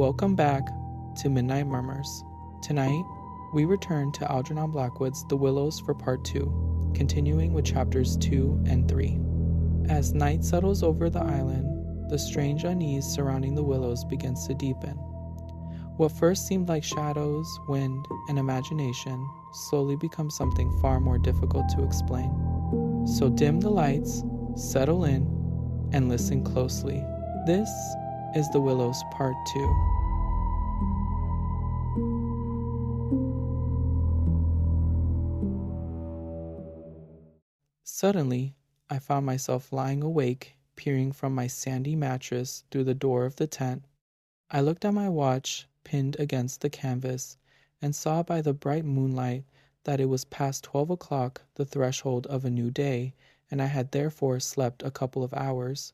Welcome back to Midnight Murmurs. Tonight, we return to Algernon Blackwood's The Willows for Part 2, continuing with chapters 2 and 3. As night settles over the island, the strange unease surrounding the Willows begins to deepen. What first seemed like shadows, wind, and imagination slowly becomes something far more difficult to explain. So dim the lights, settle in, and listen closely. This is The Willows Part 2. Suddenly, I found myself lying awake, peering from my sandy mattress through the door of the tent. I looked at my watch pinned against the canvas and saw by the bright moonlight that it was past 12 o'clock, the threshold of a new day, and I had therefore slept a couple of hours.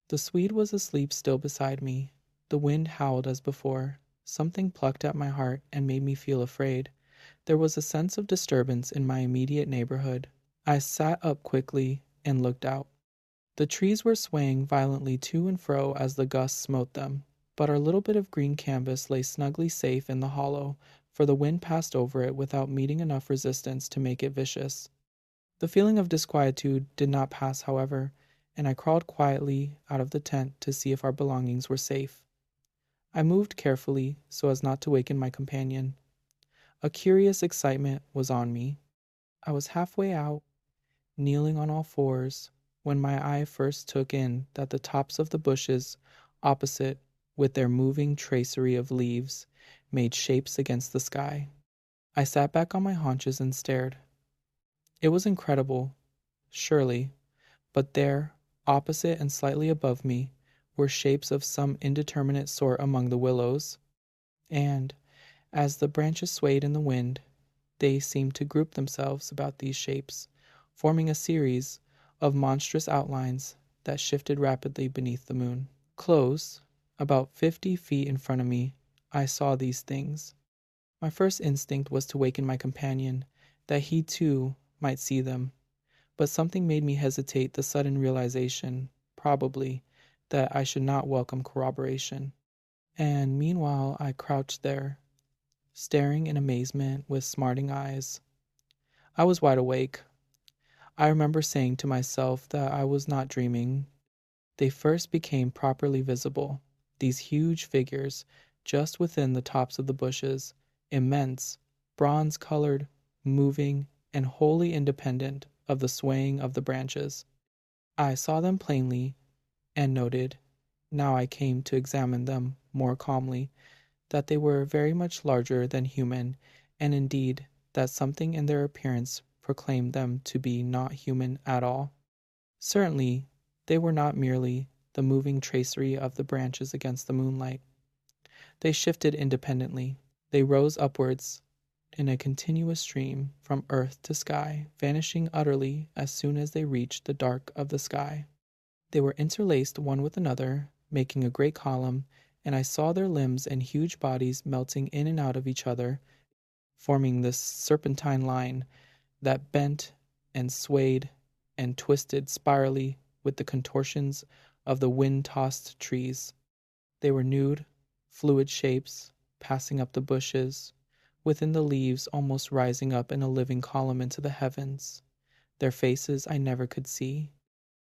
The Swede was asleep still beside me. The wind howled as before. Something plucked at my heart and made me feel afraid. There was a sense of disturbance in my immediate neighborhood. I sat up quickly and looked out. The trees were swaying violently to and fro as the gusts smote them, but our little bit of green canvas lay snugly safe in the hollow, for the wind passed over it without meeting enough resistance to make it vicious. The feeling of disquietude did not pass, however, and I crawled quietly out of the tent to see if our belongings were safe. I moved carefully so as not to waken my companion. A curious excitement was on me. I was halfway out, kneeling on all fours, when my eye first took in that the tops of the bushes opposite, with their moving tracery of leaves, made shapes against the sky. I sat back on my haunches and stared. It was incredible, surely, but there, opposite and slightly above me, were shapes of some indeterminate sort among the willows, and, as the branches swayed in the wind, they seemed to group themselves about these shapes, forming a series of monstrous outlines that shifted rapidly beneath the moon. Close, about 50 feet in front of me, I saw these things. My first instinct was to waken my companion, that he too might see them, but something made me hesitate, the sudden realization, probably, that I should not welcome corroboration. And meanwhile I crouched there, staring in amazement with smarting eyes. I was wide awake. I remember saying to myself that I was not dreaming. They first became properly visible, these huge figures, just within the tops of the bushes, immense, bronze-colored, moving, and wholly independent of the swaying of the branches. I saw them plainly, and noted, now I came to examine them more calmly, that they were very much larger than human, and indeed that something in their appearance proclaimed them to be not human at all. Certainly, they were not merely the moving tracery of the branches against the moonlight. They shifted independently. They rose upwards in a continuous stream from earth to sky, vanishing utterly as soon as they reached the dark of the sky. They were interlaced one with another, making a great column, and I saw their limbs and huge bodies melting in and out of each other, forming this serpentine line that bent and swayed and twisted spirally with the contortions of the wind-tossed trees. They were nude, fluid shapes, passing up the bushes, within the leaves almost rising up in a living column into the heavens. Their faces I never could see.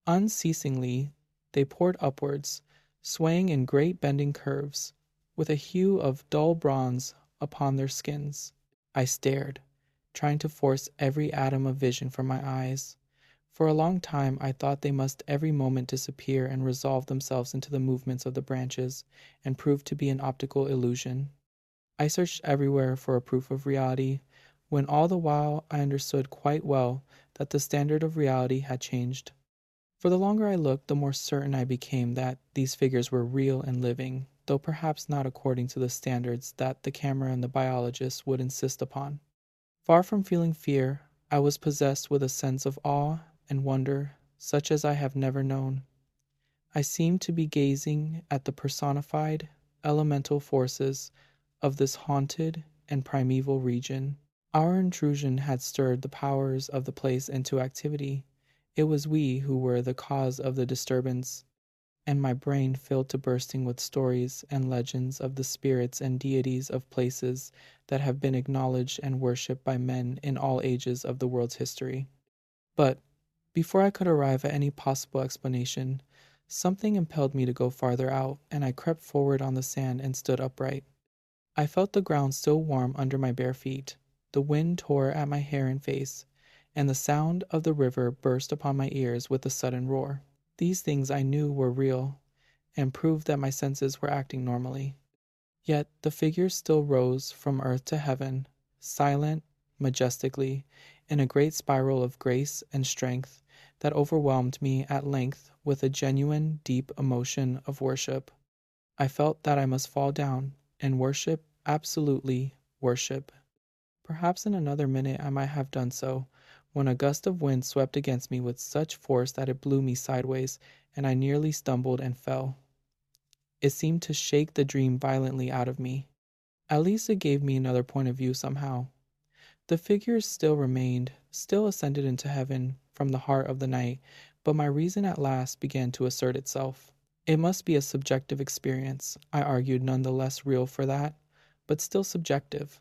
Unceasingly, they poured upwards, swaying in great bending curves, with a hue of dull bronze upon their skins. I stared, trying to force every atom of vision from my eyes. For a long time I thought they must every moment disappear and resolve themselves into the movements of the branches, and prove to be an optical illusion. I searched everywhere for a proof of reality, when all the while I understood quite well that the standard of reality had changed. For the longer I looked, the more certain I became that these figures were real and living, though perhaps not according to the standards that the camera and the biologist would insist upon. Far from feeling fear, I was possessed with a sense of awe and wonder such as I have never known. I seemed to be gazing at the personified, elemental forces of this haunted and primeval region. Our intrusion had stirred the powers of the place into activity. It was we who were the cause of the disturbance. and my brain filled to bursting with stories and legends of the spirits and deities of places that have been acknowledged and worshipped by men in all ages of the world's history. But before I could arrive at any possible explanation, something impelled me to go farther out, and I crept forward on the sand and stood upright. I felt the ground still warm under my bare feet. The wind tore at my hair and face, and the sound of the river burst upon my ears with a sudden roar. These things I knew were real, and proved that my senses were acting normally. Yet the figures still rose from earth to heaven, silent, majestically, in a great spiral of grace and strength that overwhelmed me at length with a genuine, deep emotion of worship. I felt that I must fall down and worship, absolutely worship. Perhaps in another minute I might have done so, when a gust of wind swept against me with such force that it blew me sideways, and I nearly stumbled and fell. It seemed to shake the dream violently out of me. At least it gave me another point of view somehow. The figures still remained, still ascended into heaven from the heart of the night, but my reason at last began to assert itself. It must be a subjective experience, I argued, none the less real for that, but still subjective.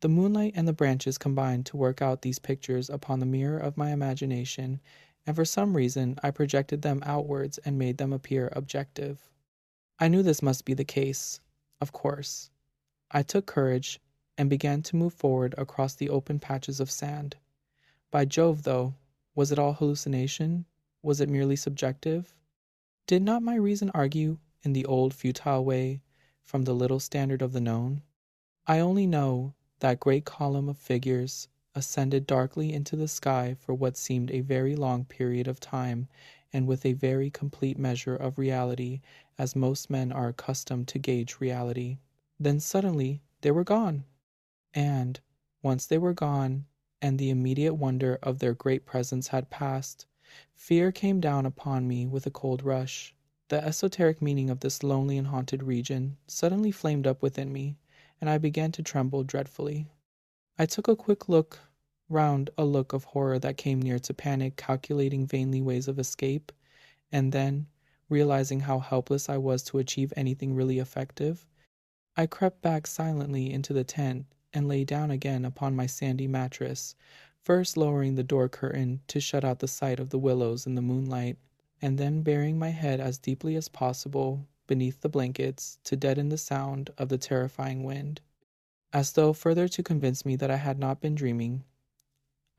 The moonlight and the branches combined to work out these pictures upon the mirror of my imagination, and for some reason I projected them outwards and made them appear objective. I knew this must be the case, of course. I took courage and began to move forward across the open patches of sand. By Jove, though, was it all hallucination? Was it merely subjective? Did not my reason argue in the old futile way from the little standard of the known? I only know that great column of figures ascended darkly into the sky for what seemed a very long period of time, and with a very complete measure of reality, as most men are accustomed to gauge reality. Then suddenly they were gone. And once they were gone, and the immediate wonder of their great presence had passed, fear came down upon me with a cold rush. The esoteric meaning of this lonely and haunted region suddenly flamed up within me, and I began to tremble dreadfully. I took a quick look round, a look of horror that came near to panic, calculating vainly ways of escape, and then, realizing how helpless I was to achieve anything really effective, I crept back silently into the tent and lay down again upon my sandy mattress, first lowering the door curtain to shut out the sight of the willows in the moonlight, and then burying my head as deeply as possible beneath the blankets to deaden the sound of the terrifying wind. As though further to convince me that I had not been dreaming,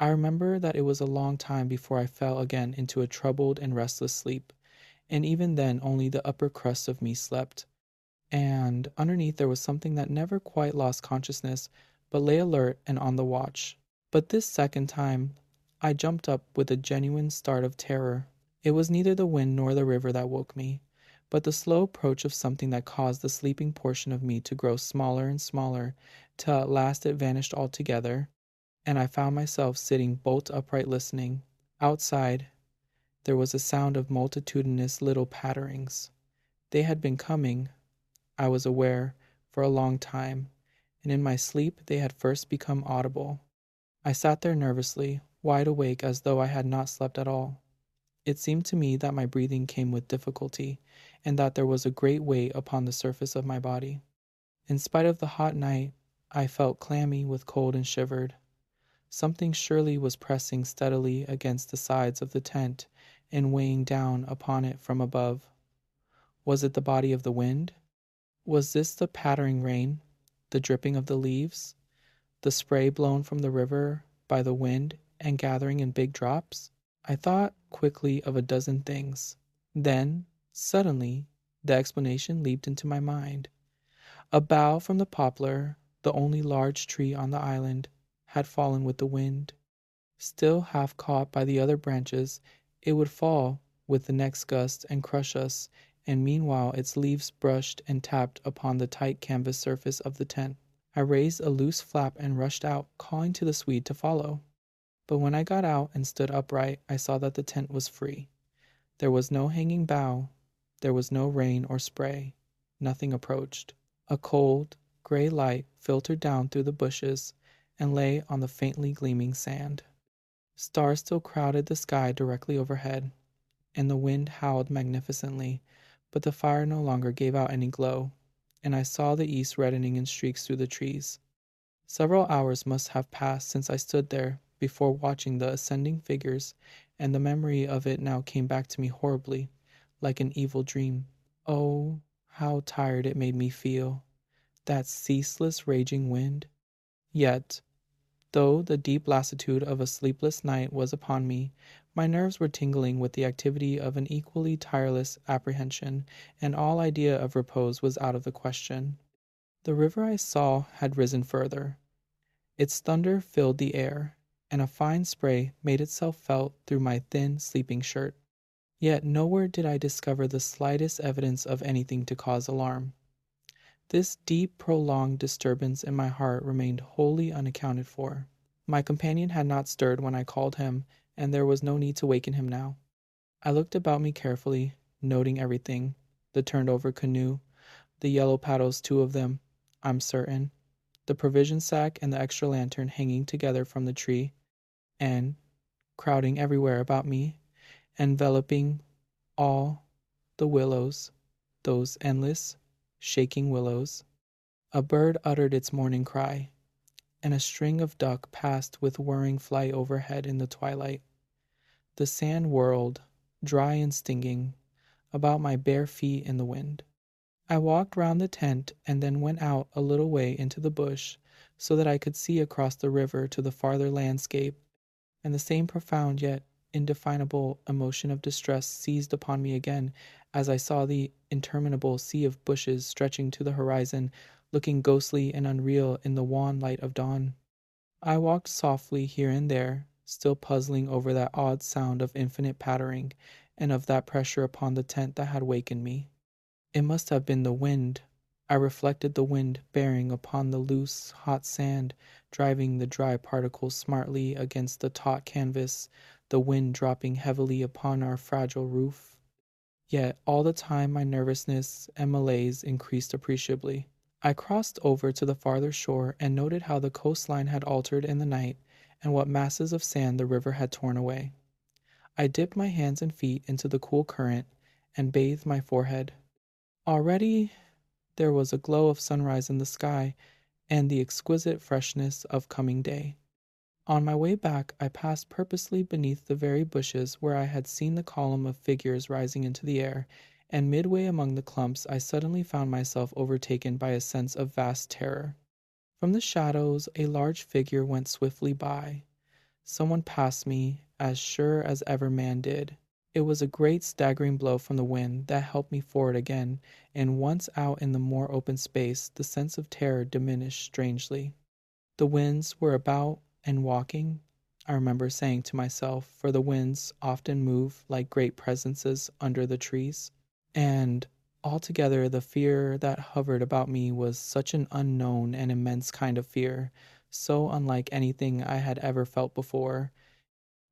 I remember that it was a long time before I fell again into a troubled and restless sleep, and even then only the upper crust of me slept, and underneath there was something that never quite lost consciousness, but lay alert and on the watch. But this second time I jumped up with a genuine start of terror. It was neither the wind nor the river that woke me, but the slow approach of something that caused the sleeping portion of me to grow smaller and smaller, till at last it vanished altogether, and I found myself sitting bolt upright listening. Outside there was a sound of multitudinous little patterings. They had been coming, I was aware, for a long time, and in my sleep they had first become audible. I sat there nervously, wide awake as though I had not slept at all. It seemed to me that my breathing came with difficulty, and that there was a great weight upon the surface of my body. In spite of the hot night, I felt clammy with cold and shivered. Something surely was pressing steadily against the sides of the tent and weighing down upon it from above. Was it the body of the wind? Was this the pattering rain, the dripping of the leaves, the spray blown from the river by the wind and gathering in big drops? I thought quickly of a dozen things. Then, suddenly, the explanation leaped into my mind. A bough from the poplar, the only large tree on the island, had fallen with the wind. Still half caught by the other branches, it would fall with the next gust and crush us, and meanwhile its leaves brushed and tapped upon the tight canvas surface of the tent. I raised a loose flap and rushed out, calling to the Swede to follow. But when I got out and stood upright, I saw that the tent was free. There was no hanging bough, there was no rain or spray. Nothing approached. A cold, gray light filtered down through the bushes and lay on the faintly gleaming sand. Stars still crowded the sky directly overhead, and the wind howled magnificently, but the fire no longer gave out any glow, and I saw the east reddening in streaks through the trees. Several hours must have passed since I stood there before watching the ascending figures, and the memory of it now came back to me horribly, like an evil dream. Oh, how tired it made me feel, that ceaseless raging wind. Yet, though the deep lassitude of a sleepless night was upon me, my nerves were tingling with the activity of an equally tireless apprehension, and all idea of repose was out of the question. The river I saw had risen further. Its thunder filled the air, and a fine spray made itself felt through my thin sleeping shirt. Yet nowhere did I discover the slightest evidence of anything to cause alarm. This deep, prolonged disturbance in my heart remained wholly unaccounted for. My companion had not stirred when I called him, and there was no need to waken him now. I looked about me carefully, noting everything: the turned-over canoe, the yellow paddles, 2 of them, I'm certain, the provision sack and the extra lantern hanging together from the tree, and, crowding everywhere about me, enveloping all, the willows, those endless, shaking willows. A bird uttered its morning cry, and a string of duck passed with whirring flight overhead in the twilight. The sand whirled, dry and stinging, about my bare feet in the wind. I walked round the tent and then went out a little way into the bush, so that I could see across the river to the farther landscape, and the same profound yet indefinable emotion of distress seized upon me again as I saw the interminable sea of bushes stretching to the horizon, looking ghostly and unreal in the wan light of dawn. I walked softly here and there, still puzzling over that odd sound of infinite pattering, and of that pressure upon the tent that had wakened me. It must have been the wind. I reflected the wind bearing upon the loose, hot sand, driving the dry particles smartly against the taut canvas, the wind dropping heavily upon our fragile roof. Yet all the time my nervousness and malaise increased appreciably. I crossed over to the farther shore and noted how the coastline had altered in the night, and what masses of sand the river had torn away. I dipped my hands and feet into the cool current and bathed my forehead. Already there was a glow of sunrise in the sky and the exquisite freshness of coming day. On my way back, I passed purposely beneath the very bushes where I had seen the column of figures rising into the air, and midway among the clumps I suddenly found myself overtaken by a sense of vast terror. From the shadows a large figure went swiftly by. Someone passed me, as sure as ever man did. It was a great staggering blow from the wind that helped me forward again, and once out in the more open space the sense of terror diminished strangely. The winds were about and walking, I remember saying to myself, for the winds often move like great presences under the trees. And altogether the fear that hovered about me was such an unknown and immense kind of fear, so unlike anything I had ever felt before,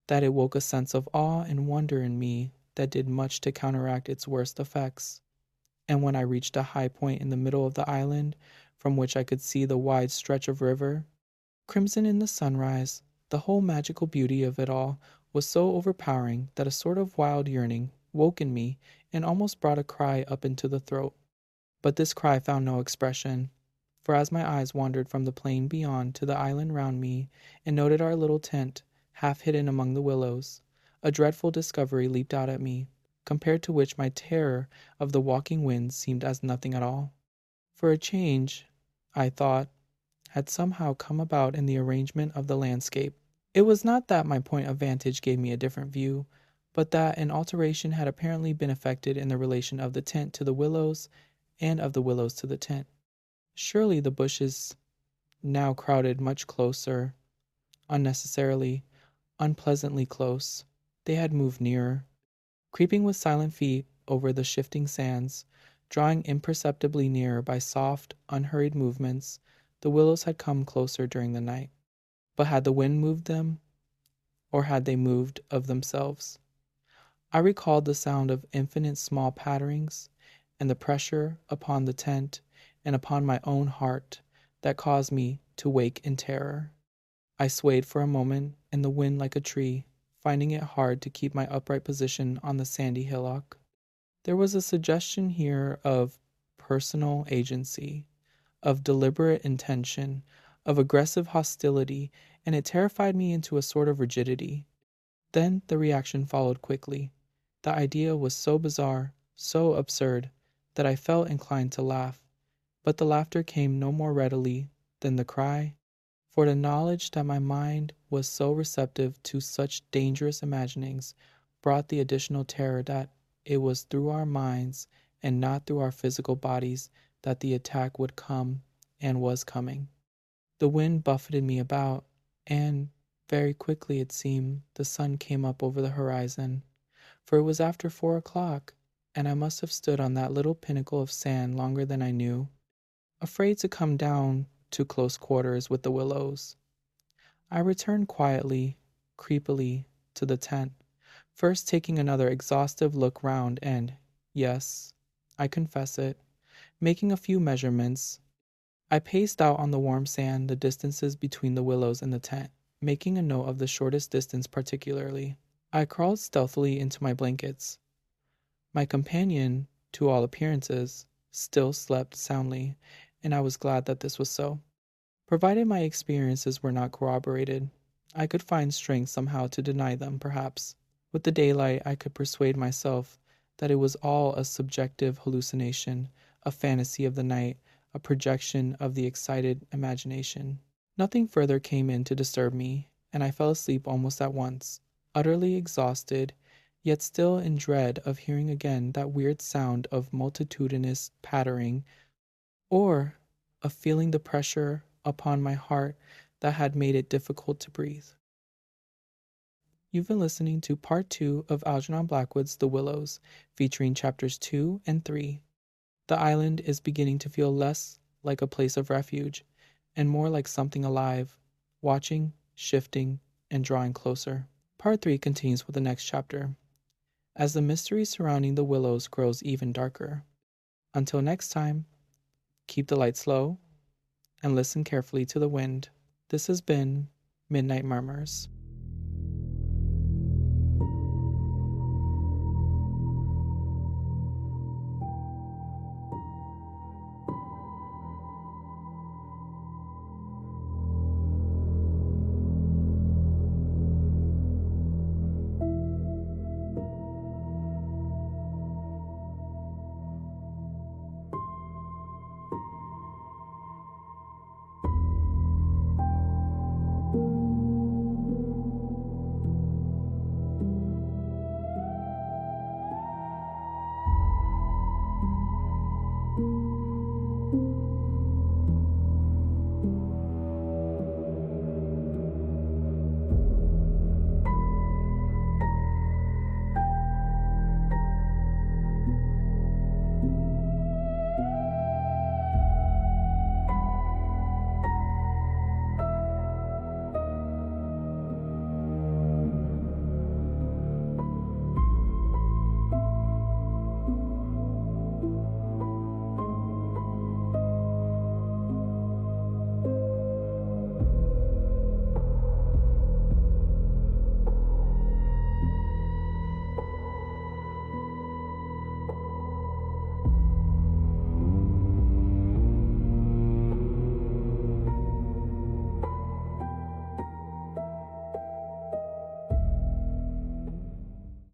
that it woke a sense of awe and wonder in me that did much to counteract its worst effects. And when I reached a high point in the middle of the island, from which I could see the wide stretch of river, crimson in the sunrise, the whole magical beauty of it all was so overpowering that a sort of wild yearning woke in me and almost brought a cry up into the throat. But this cry found no expression, for as my eyes wandered from the plain beyond to the island round me and noted our little tent, half hidden among the willows, a dreadful discovery leaped out at me, compared to which my terror of the walking winds seemed as nothing at all. For a change, I thought, had somehow come about in the arrangement of the landscape. It was not that my point of vantage gave me a different view, but that an alteration had apparently been effected in the relation of the tent to the willows, and of the willows to the tent. Surely the bushes now crowded much closer, unnecessarily, unpleasantly close. They had moved nearer, creeping with silent feet over the shifting sands, drawing imperceptibly nearer by soft, unhurried movements. The willows had come closer during the night. But had the wind moved them, or had they moved of themselves? I recalled the sound of infinite small patterings, and the pressure upon the tent and upon my own heart that caused me to wake in terror. I swayed for a moment in the wind like a tree, finding it hard to keep my upright position on the sandy hillock. There was a suggestion here of personal agency, of deliberate intention, of aggressive hostility, and it terrified me into a sort of rigidity. Then the reaction followed quickly. The idea was so bizarre, so absurd, that I felt inclined to laugh. But the laughter came no more readily than the cry, for the knowledge that my mind was so receptive to such dangerous imaginings brought the additional terror that it was through our minds and not through our physical bodies that the attack would come and was coming. The wind buffeted me about, and very quickly it seemed the sun came up over the horizon, for it was after 4 o'clock, and I must have stood on that little pinnacle of sand longer than I knew, afraid to come down to close quarters with the Willows. I returned quietly, creepily, to the tent, first taking another exhaustive look round and, yes, I confess it, making a few measurements. I paced out on the warm sand the distances between the Willows and the tent, making a note of the shortest distance particularly. I crawled stealthily into my blankets. My companion, to all appearances, still slept soundly, and I was glad that this was so. Provided my experiences were not corroborated, I could find strength somehow to deny them, perhaps. With the daylight, I could persuade myself that it was all a subjective hallucination, a fantasy of the night, a projection of the excited imagination. Nothing further came in to disturb me, and I fell asleep almost at once, utterly exhausted, yet still in dread of hearing again that weird sound of multitudinous pattering, or of feeling the pressure upon my heart that had made it difficult to breathe. You've been listening to Part 2 of Algernon Blackwood's The Willows, featuring chapters 2 and 3. The island is beginning to feel less like a place of refuge and more like something alive, watching, shifting, and drawing closer. Part 3 continues with the next chapter, as the mystery surrounding the Willows grows even darker. Until next time, keep the lights low and listen carefully to the wind. This has been Midnight Murmurs.